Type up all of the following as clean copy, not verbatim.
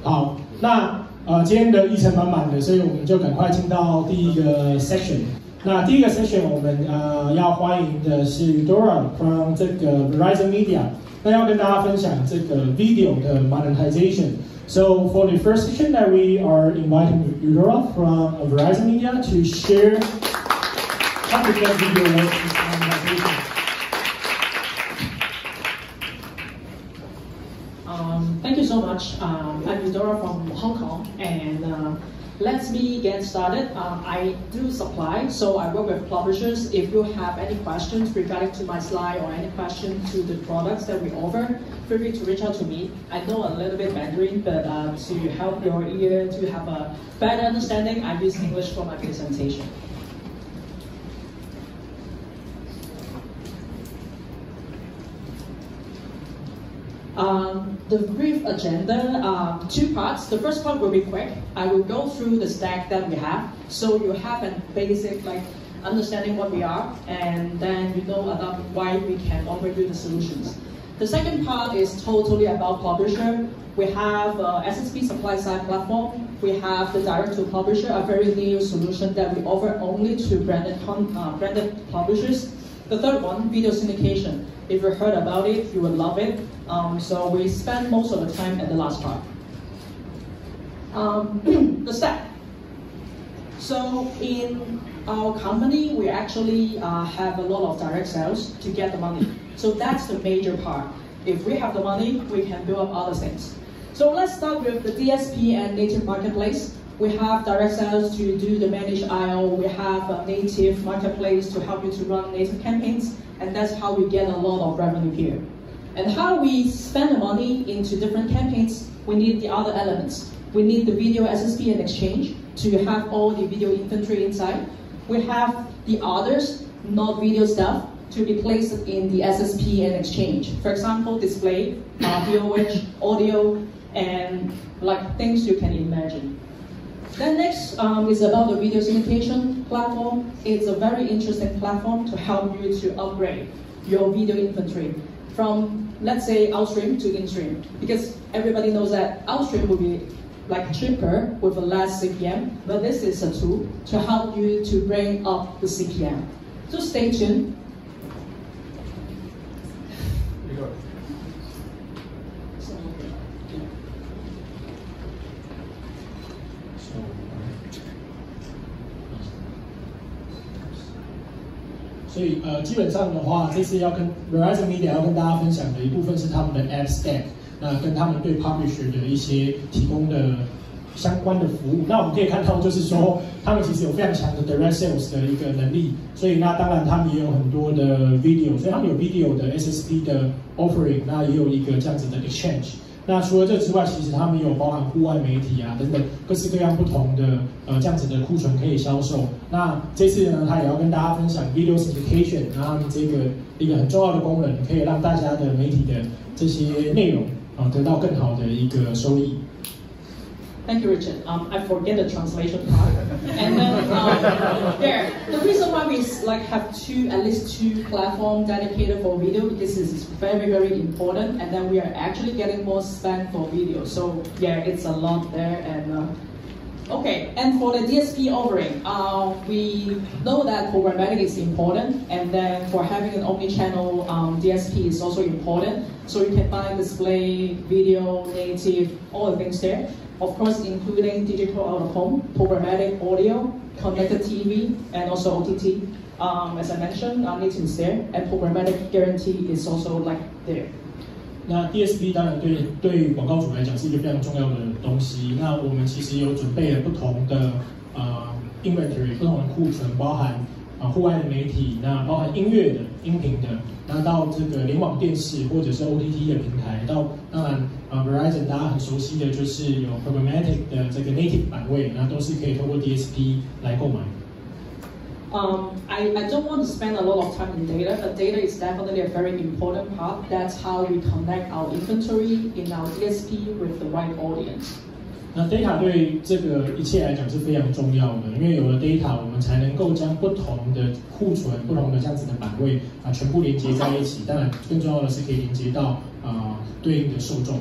好，那今天的议程满满的，所以我们就赶快进到第一个 section。那第一个 section 我们要欢迎的是 Eudora from 这个 Verizon Media， 那要跟大家分享这个 video 的 monetization。So for the first session that we are inviting Eudora from Verizon Media to share how to get video monetization. Thank you so much. I'm Eudora from Hong Kong, and let me get started. I do supply, so I work with publishers. If you have any questions regarding to my slide or any question to the products that we offer, feel free to reach out to me. I know a little bit Mandarin, but to help your ear to have a better understanding, I use English for my presentation. The brief agenda, two parts. The first part will be quick. I will go through the stack that we have, so you have a basic understanding what we are, and then you know about why we can offer you the solutions. The second part is totally about publisher. We have SSP supply side platform. We have the direct to publisher, a very new solution that we offer only to branded publishers. The third one, video syndication. If you heard about it, you would love it. So we spend most of the time at the last part. The stack. So in our company, we actually have a lot of direct sales to get the money. So that's the major part. If we have the money, we can build up other things. So let's start with the DSP and native marketplace. We have direct sales to do the managed IO. We have a native marketplace to help you to run native campaigns. And that's how we get a lot of revenue here. And how we spend the money into different campaigns, we need the other elements. We need the video SSP and exchange to have all the video inventory inside. We have the others, not video stuff, to be placed in the SSP and exchange. For example, display, VOH, audio, and things you can imagine. Then next is about the video syndication platform. It's a very interesting platform to help you to upgrade your video inventory from, let's say, outstream to instream. Because everybody knows that outstream will be cheaper with a less CPM, but this is a tool to help you to bring up the CPM. So stay tuned.所以基本上的话，这次要跟 Verizon Media 要跟大家分享的一部分是他们的 App Stack， 那跟他们对 Publisher 的一些提供的相关的服务。那我们可以看到，就是说他们其实有非常强的 Direct Sales 的一个能力，所以那当然他们也有很多的 Video， 所以他们有 Video 的 SSP 的 Offering， 那也有一个这样子的 Exchange。那除了这之外，其实他们有包含户外媒体啊等等各式各样不同的这样子的库存可以销售。那这次呢，他也要跟大家分享 video syndication， 然后这个一个很重要的功能，可以让大家的媒体的这些内容得到更好的一个收益。Thank you, Richard. I forget the translation part. And then there, the reason why we have at least two platforms dedicated for video, because this is very, very important. And then we are actually getting more spend for video. So yeah, it's a lot there. And okay, and for the DSP offering, we know that programmatic is important, and then for having an omni-channel DSP is also important. So you can find display, video, native, all the things there. Of course, including digital out-of-home, programmatic audio, connected TV, and also OTT. As I mentioned, native is there, and programmatic guarantee is also there. 那 DSP 当然对广告主来讲是一个非常重要的东西。那我们其实有准备了不同的inventory， 不同的库存，包含户外的媒体，那包含音乐的、音频的，那到这个联网电视或者是 OTT 的平台，到当然Verizon 大家很熟悉的就是有 programmatic 的这个 native 版位，那都是可以透过 DSP 来购买。I don't want to spend a lot of time in data, but data is definitely a very important part. That's how we connect our inventory in our DSP with the right audience. 那 data 对这个一切来讲是非常重要的，因为有了 data， 我们才能够将不同的库存、不同的这样子的版位全部连接在一起。当然，更重要的是可以连接到对应的受众。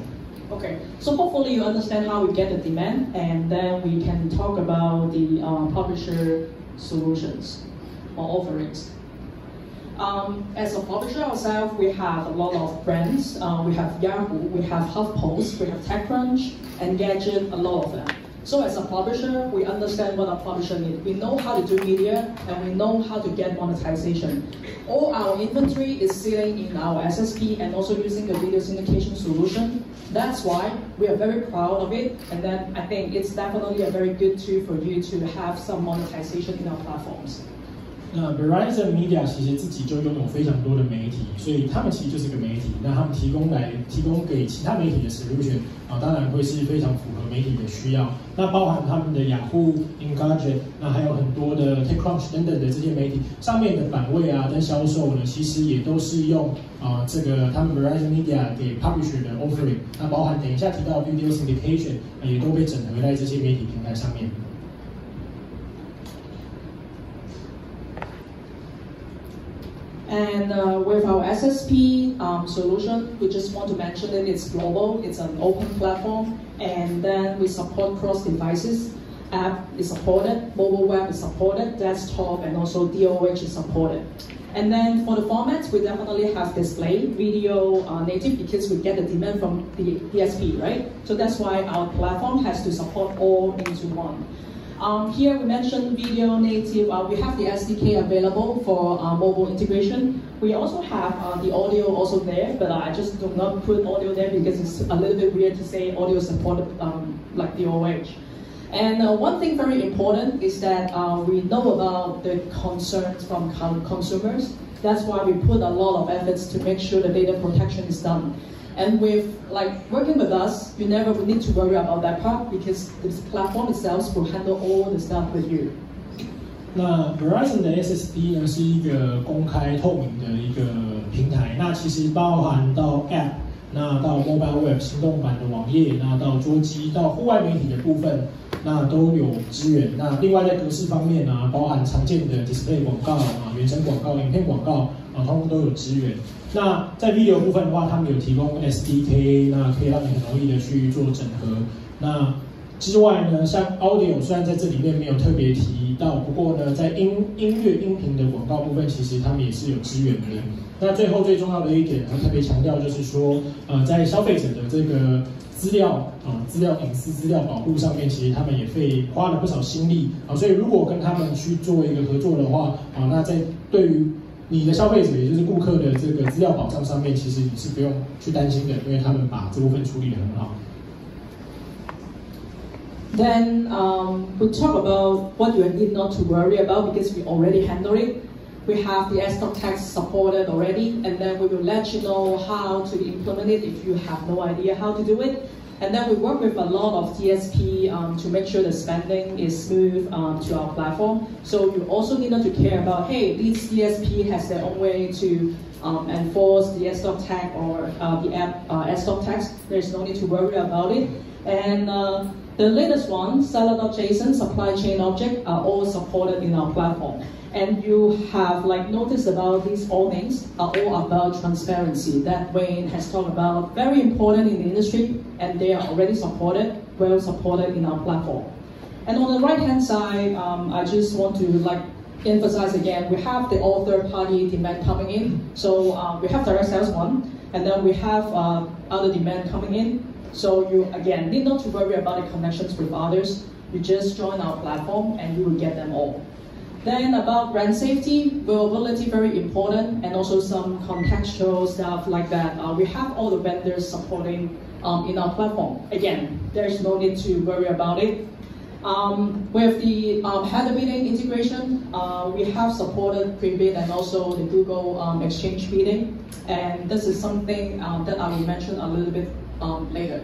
Okay, so hopefully you understand how we get the demand, and then we can talk about the publisher solutions or offerings. As a publisher ourselves, we have a lot of brands. We have Yahoo, we have HuffPost, we have TechCrunch, Engadget, a lot of them. So as a publisher, we understand what a publisher needs. We know how to do media, and we know how to get monetization. All our inventory is sitting in our SSP and also using the video syndication solution. That's why we are very proud of it, and then I think it's definitely a very good tool for you to have some monetization in our platforms.那 Verizon Media 其实自己就拥有非常多的媒体，所以他们其实就是个媒体。那他们提供给其他媒体的 solution 当然会是非常符合媒体的需要。那包含他们的雅虎、Engadget， 那还有很多的 TechCrunch 等等的这些媒体上面的版位跟销售呢，其实也都是用这个他们 Verizon Media 给 publisher 的 offering。那包含等一下提到 video syndication 也都被整合在这些媒体平台上面。And with our SSP solution, we just want to mention that it's global, it's an open platform, and then we support cross devices. App is supported, mobile web is supported, desktop, and also DOH is supported. And then for the formats, we definitely have display, video, native, because we get the demand from the DSP, right? So that's why our platform has to support all into one. Here we mentioned video native. We have the SDK available for mobile integration. We also have the audio also there, but I just do not put audio there because it's a little bit weird to say audio supported like DOH. And one thing very important is that we know about the concerns from consumers. That's why we put a lot of efforts to make sure the data protection is done. And with working with us, you never need to worry about that part because the platform itself will handle all the stuff with you. 那 Verizon 的 SSP 呢是一个公开透明的一个平台，那其实包含到 App， 那到 Mobile Web 行动版的网页，那到桌机，到户外媒体的部分，那都有支援。那另外在格式方面包含常见的 Display 广告原生广告、影片广告通通都有支援。那在 Video 部分的话，他们有提供 SDK， 那可以让你很容易的去做整合。那之外呢，像 Audio 虽然在这里面没有特别提到，不过呢，在音乐音频的广告部分，其实他们也是有支援的。那最后最重要的一点，特别强调就是说，在消费者的这个资料隐私资料保护上面，其实他们也花了不少心力所以如果跟他们去做一个合作的话那在对于你的消费者，也就是顾客的这个资料保障上面，其实你是不用去担心的，因为他们把这部分处理得很好。Then we talk about what you need not to worry about because we already handle it. We have the S-Doc text supported already, and then we will let you know how to implement it if you have no idea how to do it. And then we work with a lot of DSP to make sure the spending is smooth to our platform. So you also need not to care about, hey, this DSP has their own way to enforce the S-Doc tag or the app S-Doc text. There's no need to worry about it. And the latest one, seller.json, supply chain object, are all supported in our platform. And you have noticed about these all things are all about transparency that Wayne has talked about, very important in the industry, and they are already supported, well supported in our platform. And on the right hand side, I just want to emphasize again, we have the all third party demand coming in. So we have direct sales one, and then we have other demand coming in. So you again need not to worry about the connections with others. You just join our platform and you will get them all. Then about brand safety, availability very important, and also some contextual stuff like that. We have all the vendors supporting in our platform. Again, there's no need to worry about it. With the header bidding integration, we have supported pre-bid and also the Google Exchange bidding, and this is something that I will mention a little bit later.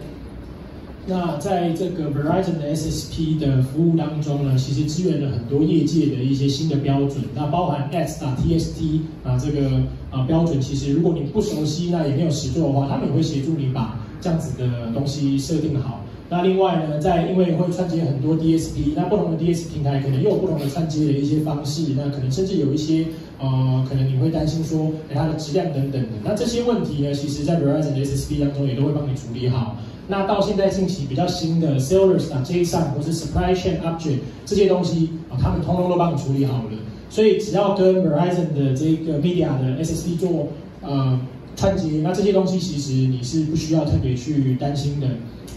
那在这个 Verizon 的 SSP 的服务当中呢，其实支援了很多业界的一些新的标准，那包含 TST 这个标准，其实如果你不熟悉，那也没有实做的话，他们也会协助你把这样子的东西设定好。那另外呢，因为会串接很多 DSP， 那不同的 DSP 平台可能又有不同的串接的一些方式，那可能甚至有一些可能你会担心说它的质量等等的。那这些问题呢，其实在 Verizon 的 SSP 当中也都会帮你处理好。那到现在近期比较新的 Sellers JSON 或是 Supply Chain Object 这些东西他们通通都帮你处理好了。所以只要跟 Verizon 的这个 Media 的 SSP 做串接，那这些东西其实你是不需要特别去担心的。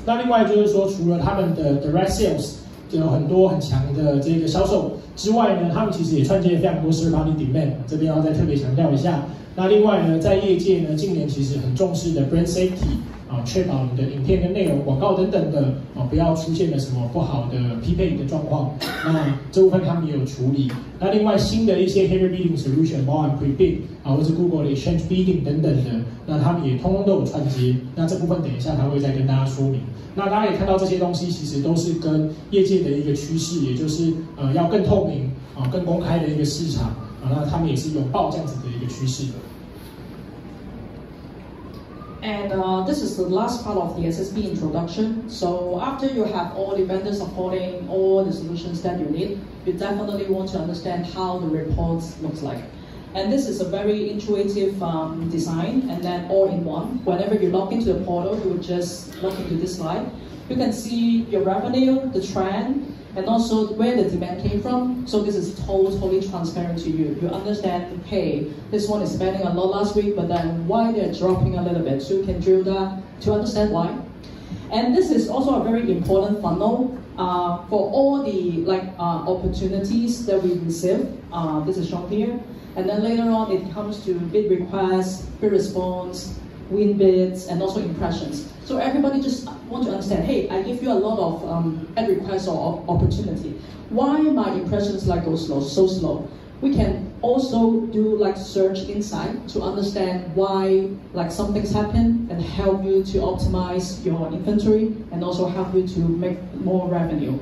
那另外就是说，除了他们的 Direct Sales 有很多很强的这个销售之外呢，他们其实也串接了非常多 Third Party Demand， 这边要再特别强调一下。那另外呢，在业界呢，近年其实很重视的 Brand Safety。确保你的影片跟内容、广告等等的不要出现了什么不好的匹配的状况。那这部分他们也有处理。那另外新的一些 Header Bidding Solution， 包含 Pre-Bid 或是 Google 的 Exchange Bidding 等等的，那他们也通通都有串接。那这部分等一下他会再跟大家说明。那大家也看到这些东西其实都是跟业界的一个趋势，也就是要更透明更公开的一个市场那他们也是拥抱这样子的一个趋势的。And this is the last part of the SSP introduction. So after you have all the vendors supporting all the solutions that you need, you definitely want to understand how the reports looks like. And this is a very intuitive design, and then all in one. Whenever you log into the portal, you would just log into this slide. You can see your revenue, the trend, and also where the demand came from. So this is totally transparent to you. You understand, hey, this one is spending a lot last week, but then why they're dropping a little bit. So you can drill that to understand why. And this is also a very important funnel for all the opportunities that we receive. This is shown here. And then later on, it comes to bid requests, bid response, win bids, and also impressions. So everybody just want to understand, hey, I give you a lot of ad requests or opportunity. Why my impressions go so slow? We can also do search inside to understand why something's happened and help you to optimize your inventory and also help you to make more revenue.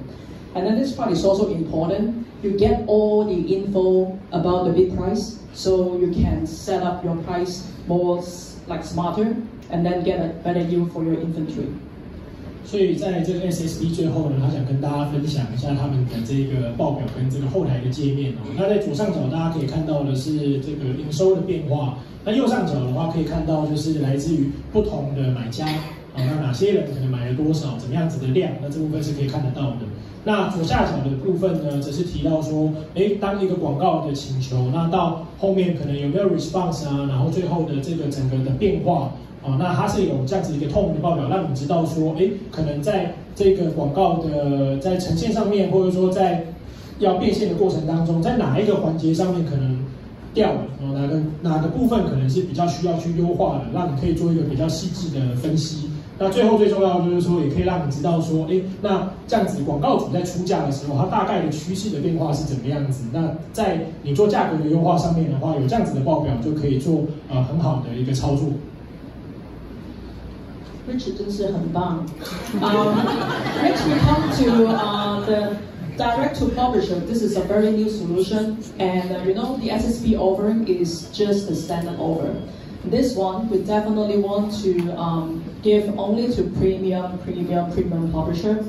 And then this part is also important. You get all the info about the bid price, so you can set up your price more smarter, and then get a better yield for your inventory. 所以在这个 SSP 最后呢，他想跟大家分享一下他们的这个报表跟这个后台的界面那在左上角大家可以看到的是这个营收的变化，那右上角的话可以看到就是来自于不同的买家那哪些人可能买了多少，怎么样子的量，那这部分是可以看得到的。那左下角的部分呢，则是提到说，当一个广告的请求，那到后面可能有没有 response 然后最后的这个整个的变化那它是有这样子一个透明的报表，让你知道说，可能在这个广告的在呈现上面，或者说在要变现的过程当中，在哪一个环节上面可能掉了哪个部分可能是比较需要去优化的，让你可以做一个比较细致的分析。那最后最重要的就是说，也可以让你知道说，那这样子广告主在出价的时候，它大概的趋势的变化是怎么样子。那在你做价格的优化上面的话，有这样子的报表就可以做很好的一个操作。Rich 真是很棒。Next we come to the direct to publisher. This is a very new solution, and the SSP offering is just the standard offer. This one we definitely want to give only to premium publisher.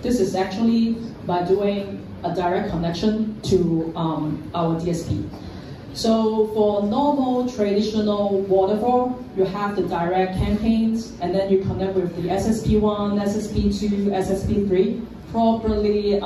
This is actually by doing a direct connection to our DSP. So for normal traditional waterfall, you have the direct campaigns, and then you connect with the SSP1, SSP2, SSP3, probably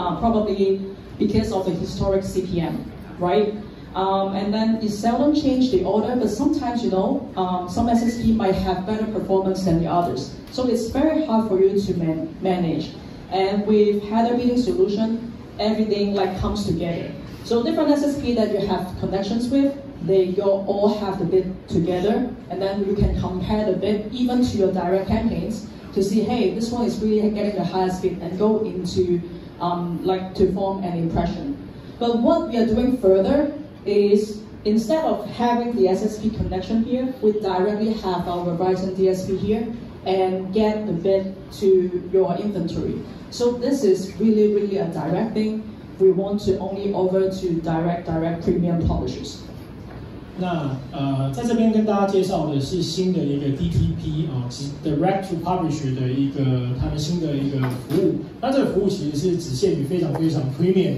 because of the historic CPM, right? And then you seldom change the order, but sometimes, some SSP might have better performance than the others. So it's very hard for you to manage. And with header bidding solution, everything comes together. So different SSP that you have connections with, they all have the bid together, and then you can compare the bid even to your direct campaigns to see, hey, this one is really getting the highest bid, and go into to form an impression. But what we are doing further is, instead of having the SSP connection here, we directly have our Verizon DSP here and get the bid to your inventory. So this is really a direct thing. We want to only offer to direct premium publishers. 那在这边跟大家介绍的是新的一个 DTP direct to publisher 的一个他们新的一个服务。那这个服务其实是只限于非常 premium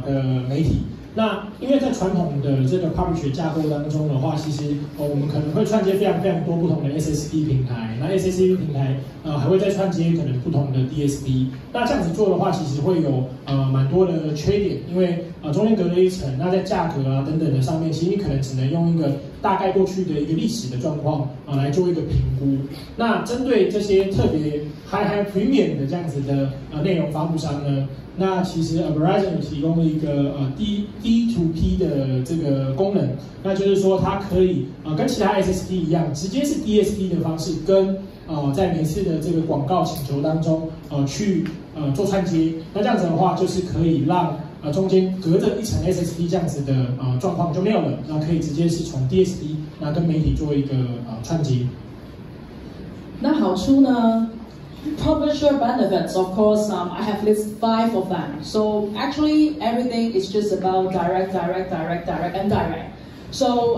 的媒体。那因为在传统的这个 publisher 架构当中的话，其实我们可能会串接非常多不同的 SSP 平台，那 SSP 平台还会再串接可能不同的 DSP。那这样子做的话，其实会有蛮多的缺点，因为中间隔了一层，那在价格等等的上面，其实你可能只能用一个大概过去的一个历史的状况来做一个评估。那针对这些特别 high premium 的这样子的内容发布商呢，那其实Verizon 有提供了一个D to P 的这个功能，那就是说它可以跟其他 SSP 一样，直接是 DSP 的方式跟在每次的这个广告请求当中去做串接。那这样子的话，就是可以让中间隔着一层 SSP 这样子的状况就没有了，那可以直接是从 DSP 那跟媒体做一个串接。那好处呢？ Publisher benefits, of course, I have listed 5 of them. So actually, everything is just about direct, and direct. So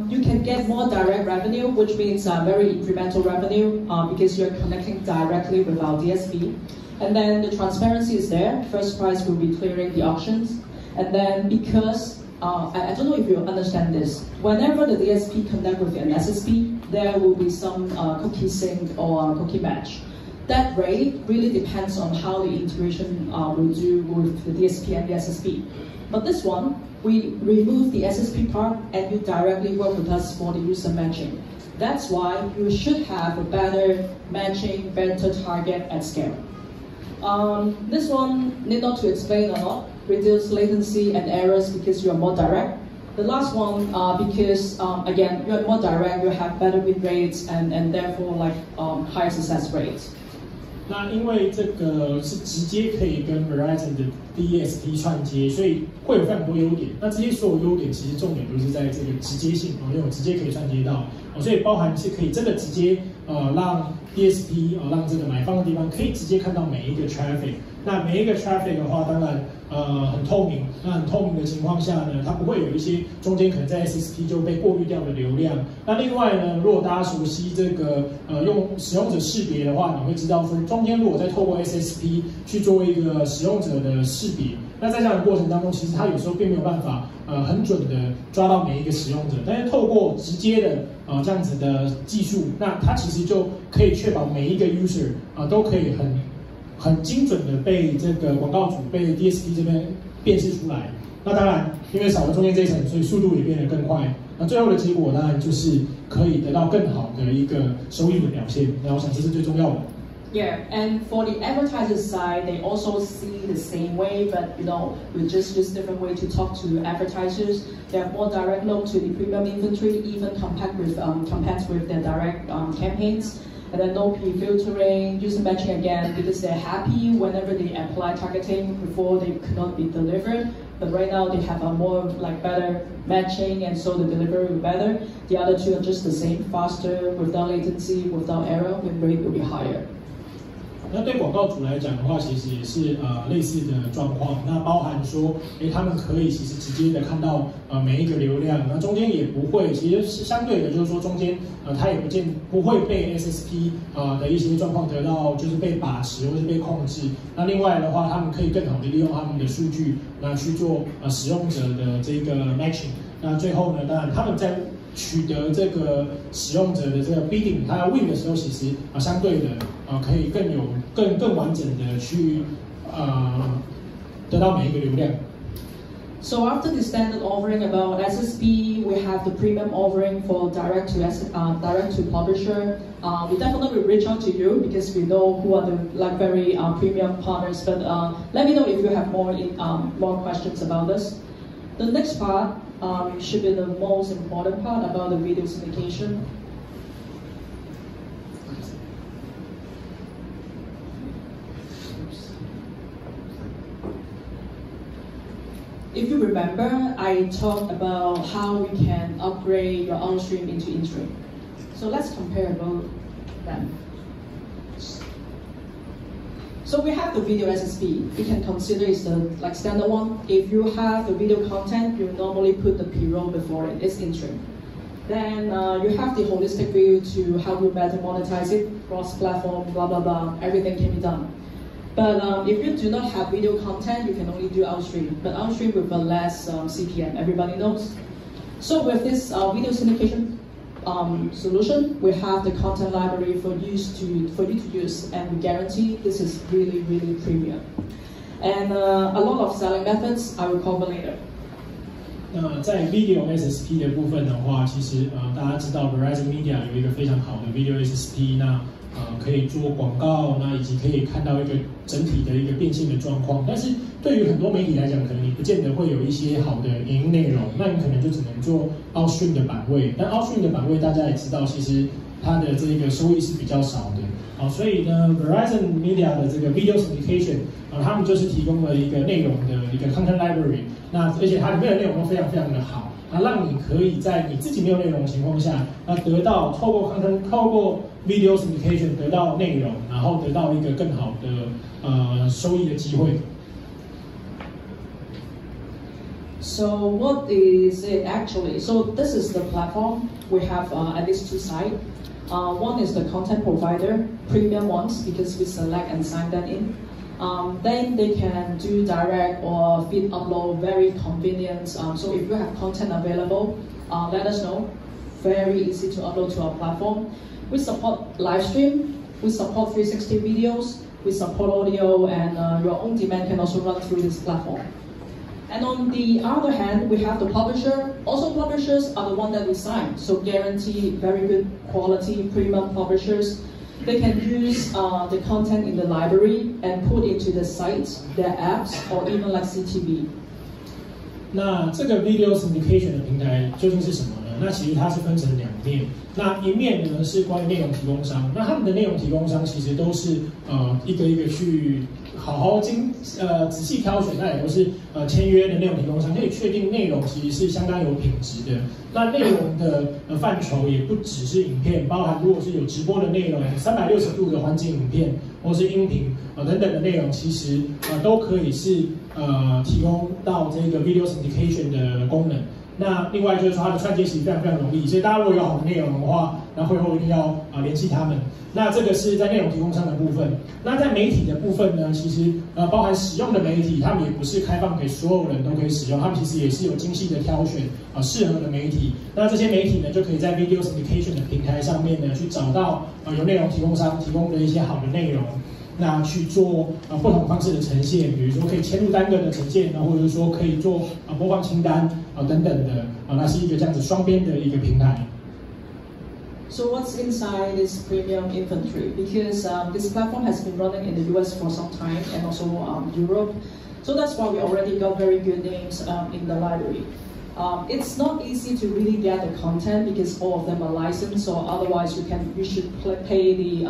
you can get more direct revenue, which means very incremental revenue because you're connecting directly with our DSP. And then the transparency is there. First price will be clearing the auctions. And then because, I don't know if you understand this, whenever the DSP connect with an SSP, there will be some cookie sync or cookie match. That rate really depends on how the integration will do with the DSP and the SSP. But this one, we remove the SSP part and you directly work with us for the user matching. That's why you should have a better matching, better target at scale. This one, need not to explain a lot, reduce latency and errors because you are more direct. The last one, because again, you are more direct, you have better win rates and therefore like higher success rates. 那因为这个是直接可以跟 Verizon 的 DSP 串接，所以会有非常多优点。那这些所有优点其实重点都是在这个直接性因为我直接可以串接到所以包含是可以真的直接让 DSP 让这个买方的地方可以直接看到每一个 traffic。那每一个 traffic 的话，当然很透明。那很透明的情况下呢，它不会有一些中间可能在 SSP 就被过滤掉的流量。那另外呢，如果大家熟悉这个用使用者识别的话，你会知道说中间如果再透过 SSP 去做一个使用者的识别，那在这样的过程当中，其实它有时候并没有办法很准的抓到每一个使用者，但是透过直接的这样子的技术，那它其实就可以确保每一个 user 都可以很精准的被这个广告主被 DSP 这边辨识出来。那当然，因为少了中间这一层，所以速度也变得更快。那最后的结果当然就是可以得到更好的一个收益的表现。那我想这是最重要的。Yeah, and for the advertisers side, they also see the same way, but we just use different way to talk to advertisers. They have more direct load to the premium inventory, even compared with their direct campaigns. And then no P-filtering, user matching again, because they're happy whenever they apply targeting before they could not be delivered. But right now they have a more better matching, and so the delivery will be better. The other two are just the same, faster, without latency, without error, win rate will be higher. 那对广告主来讲的话，其实也是类似的状况。那包含说，他们可以其实直接的看到每一个流量，那中间也不会，其实是相对的，就是说中间它也不会被 SSP 的一些状况得到就是被把持或是被控制。那另外的话，他们可以更好的利用他们的数据，那去做使用者的这个 matching。那最后呢，当然他们在取得这个使用者的这个 bidding， 他要 win 的时候，其实相对的可以更完整的去得到每一个流量。So after the standard offering about SSP, we have the premium offering for direct to publisher. We definitely will reach out to you because we know who are the very premium partners. But let me know if you have more questions about this. The next part should be the most important part about the video syndication. If you remember, I talked about how we can upgrade your outstream into in-stream. So let's compare about them. So we have the video SSP. You can consider it's the standard one. If you have the video content, you normally put the pre-roll before it. It's in-stream. Then you have the holistic view to help you better monetize it, cross-platform, blah, blah, blah, everything can be done. But if you do not have video content, you can only do outstream, but outstream with a less CPM, everybody knows. So with this video syndication solution, we have the content library for you to use, and we guarantee this is really, really premium. And a lot of selling methods I will cover later. 那在 Video SSP 的部分的话，其实大家知道 Verizon Media 有一个非常好的 Video SSP， 那可以做广告，那以及可以看到一个整体的一个变现的状况。但是对于很多媒体来讲，可能你不见得会有一些好的影音内容，那你可能就只能做 Outstream 的版位。但 Outstream 的版位大家也知道，其实它的这个收益是比较少的。好，所以呢 ，Verizon Media 的这个 Video Syndication，他们就是提供了一个内容的一个 Content Library， 那而且它里面的内容都非常非常的好，那让你可以在你自己没有内容的情况下，那得到透过 Video Syndication 得到内容，然后得到一个更好的收益的机会。So what is it actually? So this is the platform. We have at least two sides. One is the content provider, premium ones, because we select and sign them in. Then they can do direct or feed upload, very convenient. So if you have content available, let us know. Very easy to upload to our platform. We support live stream, we support 360 videos, we support audio, and your own demand can also run through this platform. And on the other hand, we have the publisher. Also, publishers are the one that we sign, so guarantee very good quality premium publishers. They can use the content in the library and put into the site, their apps, or even like CTV. 那这个 Video Syndication 的平台究竟是什么呢？那其实它是分成两面。那一面呢是关于内容提供商，那他们的内容提供商其实都是一个一个去好好仔细挑选，那也都是签约的内容提供商，可以确定内容其实是相当有品质的。那内容的范畴也不只是影片，包含如果是有直播的内容、360度的环景影片，或是音频等等的内容，其实都可以是提供到这个 Video Syndication 的功能。那另外就是说它的串接其实非常非常容易，所以大家如果有好的内容的话，那会后一定要联系他们。那这个是在内容提供商的部分。那在媒体的部分呢，其实包含使用的媒体，他们也不是开放给所有人都可以使用，他们其实也是有精细的挑选适合的媒体。那这些媒体呢，就可以在 Video Syndication 的平台上面呢，去找到有内容提供商提供的一些好的内容。那去做不同方式的呈现，比如说可以嵌入单个的呈现，或者是说可以做播放清单等等的那是一个这样子双边的一个平台。So what's inside this premium inventory? Because this platform has been running in the US for some time and also Europe. So that's why we already got very good names in the library. It's not easy to really get the content because all of them are licensed, so otherwise you should pay the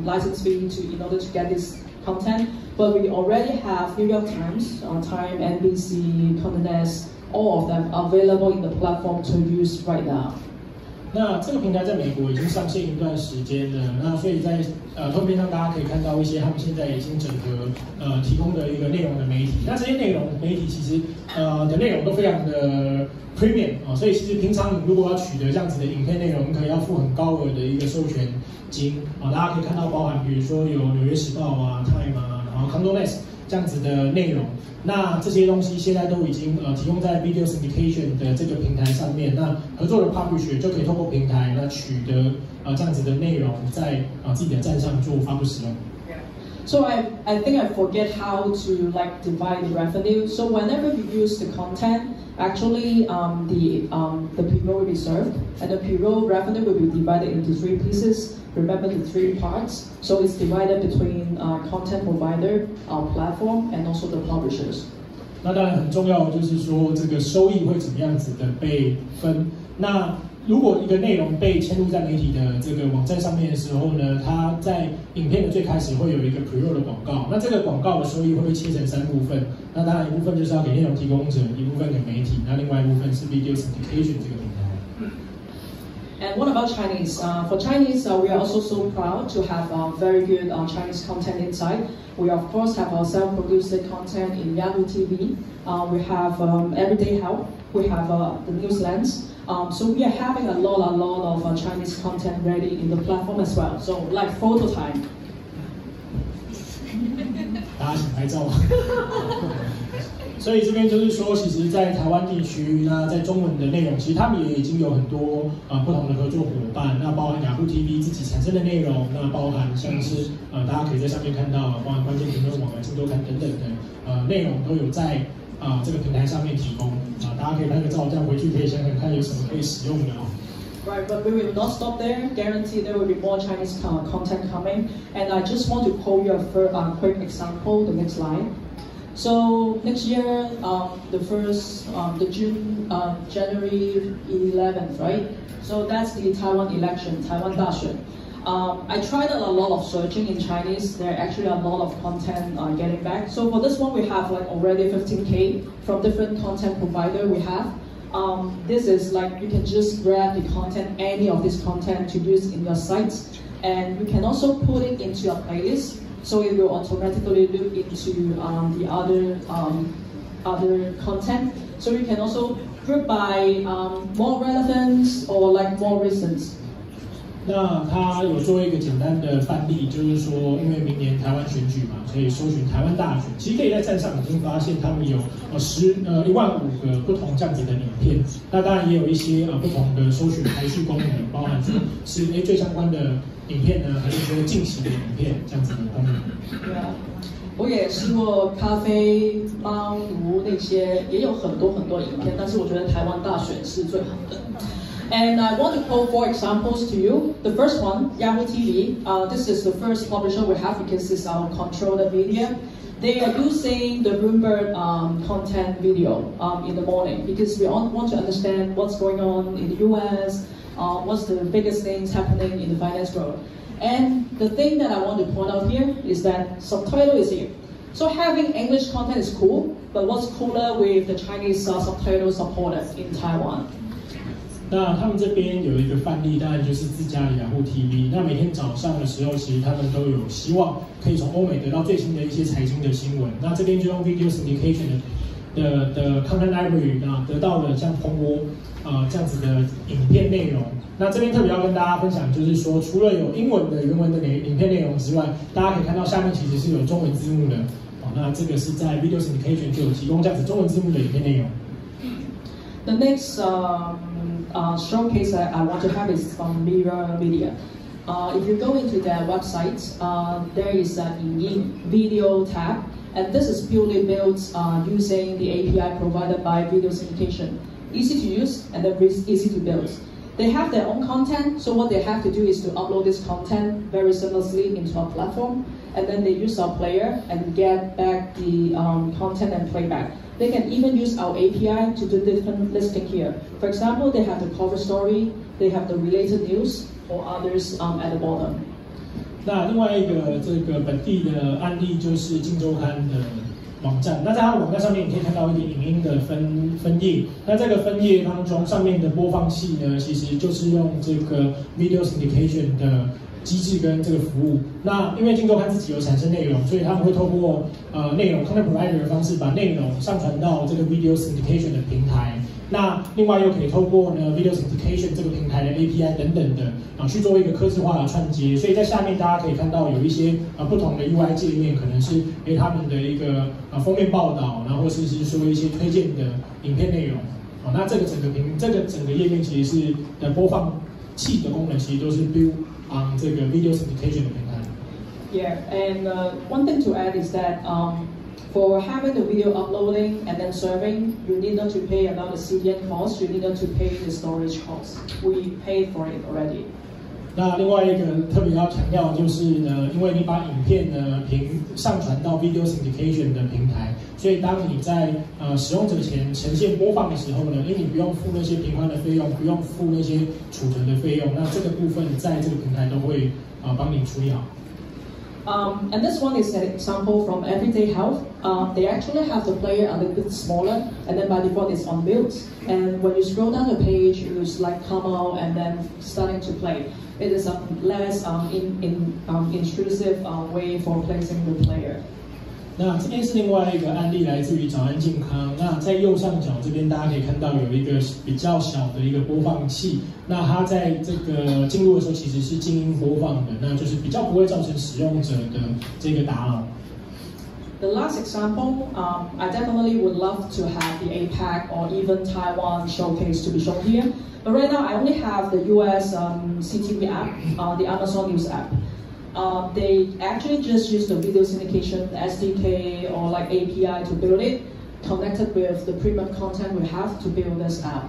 license fee in order to get this content. But we already have New York Times, Time, NBC, Condé Nast, all of them available in the platform to use right now. 那这个平台在美国已经上线一段时间了，那所以在图片上大家可以看到一些他们现在已经整合提供的一个内容的媒体。那这些内容媒体其实的内容都非常的 premium 所以其实平常你如果要取得这样子的影片内容，你可能要付很高额的一个授权金大家可以看到包含比如说有纽约时报Time然后 Condé Nast 这样子的内容。那这些东西现在都已经提供在 Video Syndication 的这个平台上面，那合作的 publisher 就可以透过平台那取得这样子的内容，在自己的站上做发布使用。So I think I forget how to divide the revenue. So whenever you use the content, actually the pre-roll will be served, and the pre-roll revenue will be divided into 3 pieces. Remember the 3 parts. So it's divided between content provider, our platform, and also the publishers. 那当然很重要，就是说这个收益会怎么样子的被分。那如果一个内容被嵌入在媒体的这个网站上面的时候呢，它在影片的最开始会有一个 pre-roll 的广告，那这个广告的收益会被切成3部分。那当然一部分就是要给内容提供者，一部分给媒体，那另外一部分是 Video Syndication 这个平台。And what about Chinese? For Chinese, we are also so proud to have very good Chinese content inside. We of course have our self-produced content in Yahoo TV. We have Everyday Help. We have the Newslands. So we are having a lot of Chinese content ready in the platform as well. So like photo time. 大家想拍照吗？所以这边就是说，其实，在台湾地区，那在中文的内容，其实他们也已经有很多不同的合作伙伴，那包含雅虎 TV 自己产生的内容，那包含像是大家可以在上面看到，包含关键评论网啊、镜周刊等等的内容都有在这个平台上面提供大家可以拍个照，这样回去可以想想看有什么可以使用的哦。Right, but we will not stop there. Guarantee there will be more Chinese content coming. And I just want to quote you a quick example, the next slide. So next year, the January 11th, right? So that's the Taiwan election, Taiwan 大选. I tried a lot of searching in Chinese. There are actually a lot of content getting back. So for this one, we have like already 15K from different content provider we have. This is like you can just grab the content, any of this content to use in your sites, and you can also put it into your playlist, so it will automatically loop into the other content. So you can also group by more relevance or like more recent. 那他有做一个简单的范例，就是说，因为明年台湾选举嘛，所以搜寻台湾大选，其实可以在站上已经发现他们有15000个不同这样子的影片。那当然也有一些不同的搜寻排序功能，包含说是最相关的影片呢，还是说近期的影片这样子的功能。对啊，我也试过咖啡、猫奴那些，也有很多影片，但是我觉得台湾大选是最好的。And I want to quote 4 examples to you. The first one, Yahoo TV. This is the first publisher we have because it's our controlled media. They are using the Bloomberg content video in the morning because we want to understand what's going on in the US, what's the biggest things happening in the finance world. And the thing that I want to point out here is that subtitle is here. So having English content is cool, but what's cooler with the Chinese subtitle supported in Taiwan? 那他们这边有一个范例，当然就是自家的雅虎 TV。那每天早上的时候，其实他们都有希望可以从欧美得到最新的一些财经的新闻。那这边就用 Video Syndication 的 Content Library 得到了像蓬勃这样子的影片内容。那这边特别要跟大家分享，就是说除了有英文的原文的影片内容之外，大家可以看到下面其实是有中文字幕的。那这个是在 Video Syndication 就有提供这样子中文字幕的影片内容。The next showcase I want to have is from Mirror Media. If you go into their website, there is an video tab, and this is purely built using the API provided by Video Syndication. Easy to use and then easy to build. They have their own content, so what they have to do is to upload this content very seamlessly into our platform, and then they use our player and get back the content and playback. They can even use our API to do different listing here. For example, they have the cover story, they have the related news, or others at the bottom. 那另外一个这个本地的案例就是镜周刊的网站。那在它的网站上面，你可以看到一个影音的分页。那这个分页当中，上面的播放器呢，其实就是用这个 Video Syndication 的机制跟这个服务。那因为镜周刊自己有产生内容，所以他们会透过内容 content provider 的方式，把内容上传到这个 Video Syndication 的平台。那另外又可以透过呢 Video Syndication 这个平台的 API 等等的去做一个客制化的串接。所以在下面大家可以看到有一些不同的 UI 界面，可能是他们的一个封面报道，然后或是说一些推荐的影片内容。那这个整个页面其实是播放器的功能，其实都是 build on 这个 Video Syndication 的平台。Yeah, and one thing to add is that for having the video uploading and then serving, you need not to pay about the CDN cost, you need not to pay the storage cost. We paid for it already. 那另外一个特别要强调的就是呢，因为你把影片呢上传到 Video Syndication 的平台，所以当你在使用者前呈现播放的时候呢，因为你不用付那些频宽的费用，不用付那些储存的费用，那这个部分在这个平台都会帮你处理好。And this one is an example from Everyday Health. They actually have the player a little bit smaller, and then by default it's on mute. And when you scroll down the page, it's like come out and then starting to play. It is a less intrusive way for placing the player. 那这边是另外一个案例，来自于早安健康。那在右上角这边，大家可以看到有一个比较小的一个播放器。那它在这个进入的时候其实是静音播放的，那就是比较不会造成使用者的这个打扰。The last example, I definitely would love to have the APAC or even Taiwan showcase to be shown here. But right now, I only have the US CTV app, the Amazon News app. They actually just use the video syndication SDK or like API to build it, connected with the premium content we have to build this app.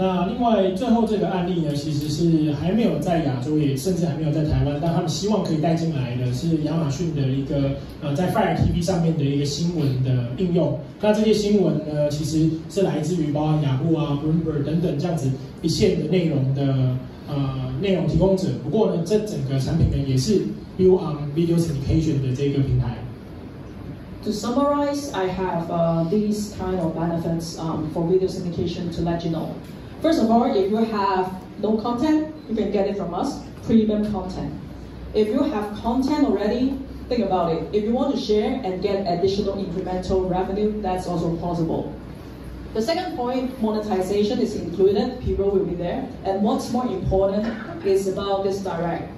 那另外最后这个案例呢，其实是还没有在亚洲，也甚至还没有在台湾，但他们希望可以带进来的是亚马逊的一个在 Fire TV 上面的一个新闻的应用。那这些新闻呢，其实是来自于包含雅虎啊、Bloomberg 等等这样子一线的内容的内容提供者。不过呢，这整个产品呢也是 build on video syndication 的这个平台。To summarize, I have these kind of benefits for video syndication to let you know. First of all, if you have no content, you can get it from us, premium content. If you have content already, think about it. If you want to share and get additional incremental revenue, that's also possible. The second point, monetization is included, people will be there. And what's more important is about this direct.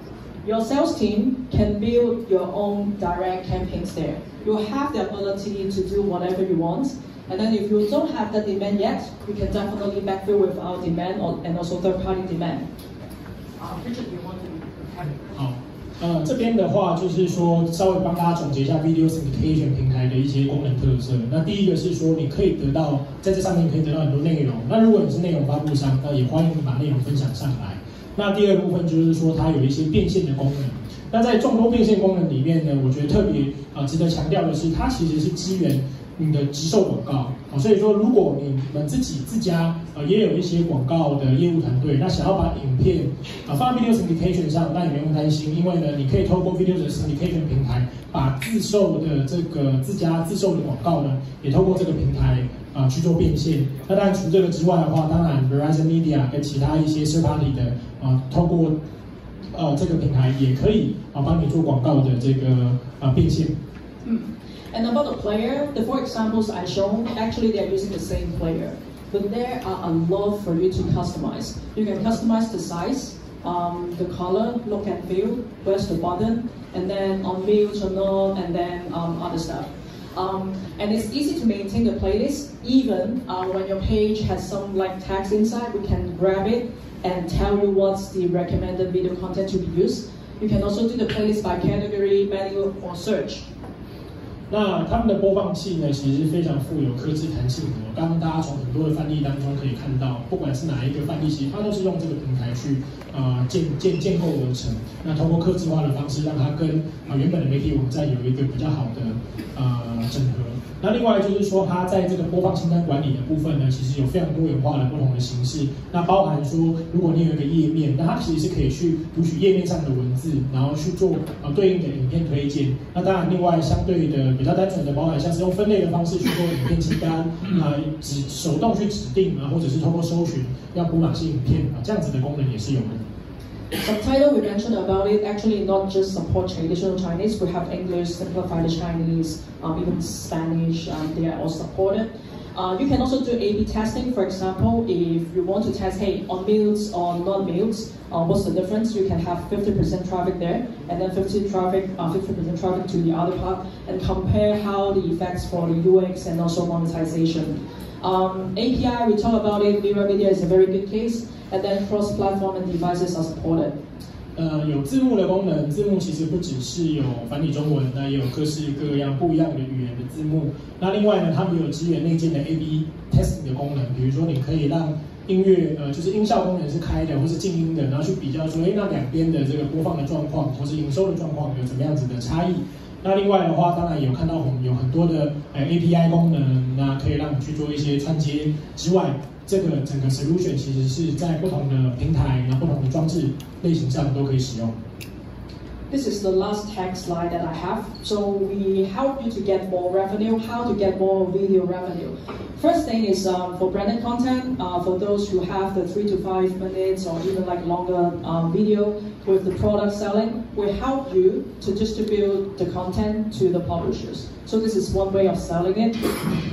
Your sales team can build your own direct campaigns there. You have the ability to do whatever you want. And then if you don't have the demand yet, you can definitely backfill with our demand and also third-party demand. Richard, you want to have it? 好，这边的话就是说，稍微帮大家总结一下 Video Syndication 平台的一些功能特色。那第一个是说，你可以得到在这上面可以得到很多内容。那如果你是内容发布商，那也欢迎你把内容分享上来。那第二部分就是说，它有一些变现的功能。那在众多变现功能里面呢，我觉得特别值得强调的是，它其实是支援你的直售广告。所以说，如果你们自家也有一些广告的业务团队，那想要把影片放在 Video Syndication 上，那你不用担心，因为呢，你可以透过 Video Syndication 平台，把自售的这个自家自售的广告呢，也透过这个平台去做变现。那当然除这个之外的话，当然 Verizon Media 跟其他一些 third party 的透过这个平台也可以帮你做广告的这个变现。And about the player, the 4 examples I shown, actually they're using the same player. But there are a lot for you to customize. You can customize the size, the color, look and feel, where's the button, and then on mute or not, and then other stuff. And it's easy to maintain the playlist. Even when your page has some like text inside, we can grab it and tell you what's the recommended video content to be used. You can also do the playlist by category, menu, or search. 那他们的播放器呢，其实是非常富有客制弹性的。刚刚大家从很多的范例当中可以看到，不管是哪一个范例，其实它都是用这个平台去建构而成。那通过客制化的方式，让它跟原本的媒体网站有一个比较好的整合。那另外就是说，它在这个播放清单管理的部分呢，其实有非常多元化的不同的形式。那包含说，如果你有一个页面，那它其实是可以去读取页面上的文字，然后去做对应的影片推荐。那当然，另外相对的比较单纯的，包含像是用分类的方式去做影片清单，手动去指定或者是透过搜寻要播哪些影片这样子的功能也是有的。Subtitle we mentioned about it actually not just support traditional Chinese, we have English, simplified Chinese, even Spanish, they are all supported. You can also do A/B testing. For example, if you want to test, hey, on mutes or non-mutes, what's the difference? You can have 50% traffic there, and then 50% traffic to the other part, and compare how the effects for the UX and also monetization. API, we talk about it. Eudora Media is a very good case, and then cross-platform and devices are supported. 有字幕的功能，字幕其实不只是有繁体中文，那也有各式各样不一样的语言的字幕。那另外呢，他们有支援内建的 A/B testing 的功能，比如说你可以让音乐就是音效功能是开的或是静音的，然后去比较说，那两边的这个播放的状况或是营收的状况有怎么样子的差异。那另外的话，当然有看到我们有很多的API 功能，那可以让你去做一些串接之外。这个整个 solution 其实是在不同的平台、不同的装置类型上都可以使用。this is the last tech slide that I have. So we help you to get more revenue, how to get more video revenue. First thing is for branded content, for those who have the 3 to 5 minutes or even like longer video with the product selling, we help you to distribute the content to the publishers. So this is one way of selling it.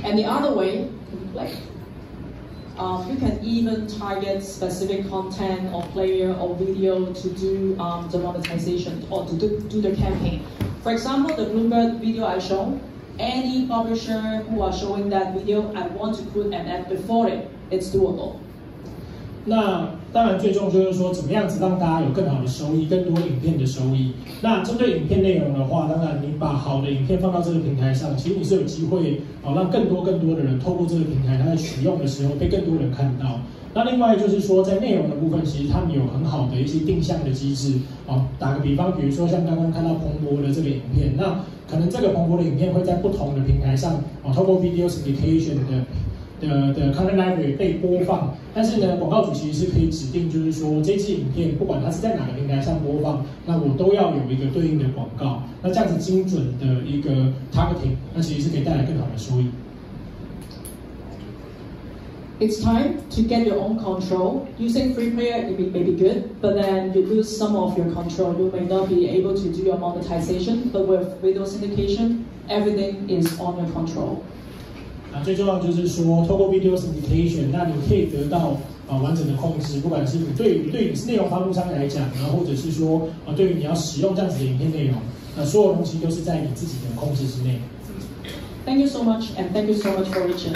And the other way, like, you can even target specific content or player or video to do the monetization or to do the campaign. For example, the Bloomberg video I showed, any publisher who are showing that video, I want to put an ad before it, it's doable. 那当然最重就是说，怎么样子让大家有更好的收益，更多影片的收益。那针对影片内容的话，当然你把好的影片放到这个平台上，其实你是有机会让更多的人透过这个平台，他在取用的时候被更多人看到。那另外就是说，在内容的部分，其实他们有很好的一些定向的机制。打个比方，比如说像刚刚看到彭博的这个影片，那可能这个彭博的影片会在不同的平台上，透过 video syndication 的 content library 被播放，但是呢，广告主其实是可以指定，就是说这支影片不管它是在哪个平台上播放，那我都要有一个对应的广告，那这样子精准的一个 targeting， 那其实是可以带来更好的收益。It's time to get your own control. Using free player may be good, but then you lose some of your control. You may not be able to do your monetization, but with video syndication, everything is on your control. 最重要就是说，透过 video syndication， 那你可以得到完整的控制，不管是你对于内容发布商来讲，然后或者是说对于你要使用这样子的影片内容，所有东西都是在你自己的控制之内。Thank you so much, and thank you so much for Richard.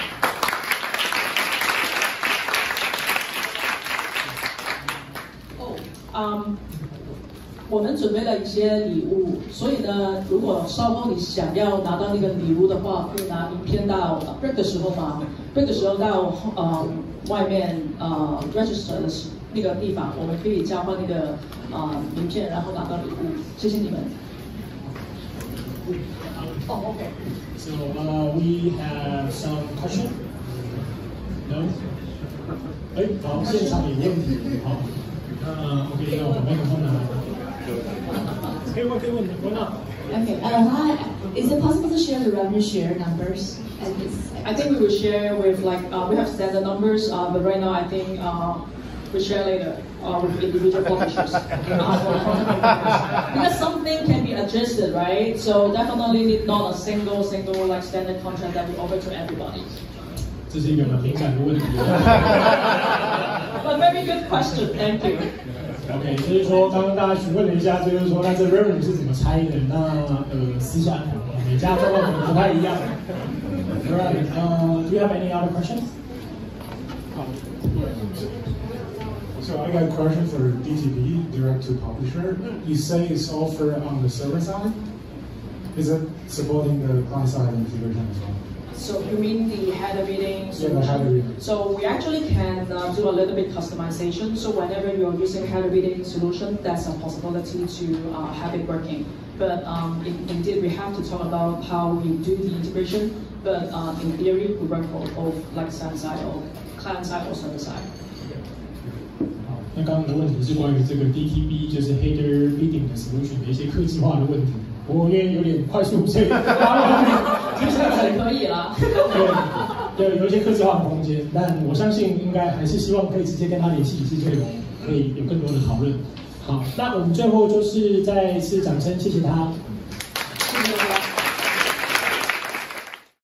我们准备了一些礼物，所以呢，如果稍后你想要拿到那个礼物的话，可以拿名片到 break 的时候嘛 ，break 的时候到外面register 的那个地方，我们可以交换那个名片，然后拿到礼物。谢谢你们。Okay. So we have some question. No. 好，现场有问题，好。OK， 那我们麦克风拿来。可以问问啊。Okay. Hi. Is it possible to share the revenue share numbers? I think we will share with we have standard numbers, but right now I think we share later with individual publishers. Because something can be adjusted, right? So definitely not a single like standard contract that we offer to everybody. 这是一个很敏感的问题。But very good question, thank you. OK， 就是说刚刚大家询问了一下，就是说那这 revenue 是怎么拆的？那私下每家状况可能不太一样。Alright, do you have any other questions? So I got a question for DTP, direct to publisher. You say it's offered on the server side. Is it supporting the client side integration as well? So you mean the header bidding solution? Yeah, the header bidding. So we actually can do a little bit customization. So whenever you're using header bidding solution, that's a possibility to have it working. But indeed, we have to talk about how we do the integration. But in theory, we work for both like client side or server side. 那刚刚的问题是关于这个 DTB， 就是 header bidding 的 solution 的一些科技化的问题。我因为有点快速，所以接下来可以啦。对，有一些科技化的空间，但我相信应该还是希望可以直接跟他联系，是可以有更多的讨论。好，那我们最后就是再次掌声，谢谢他。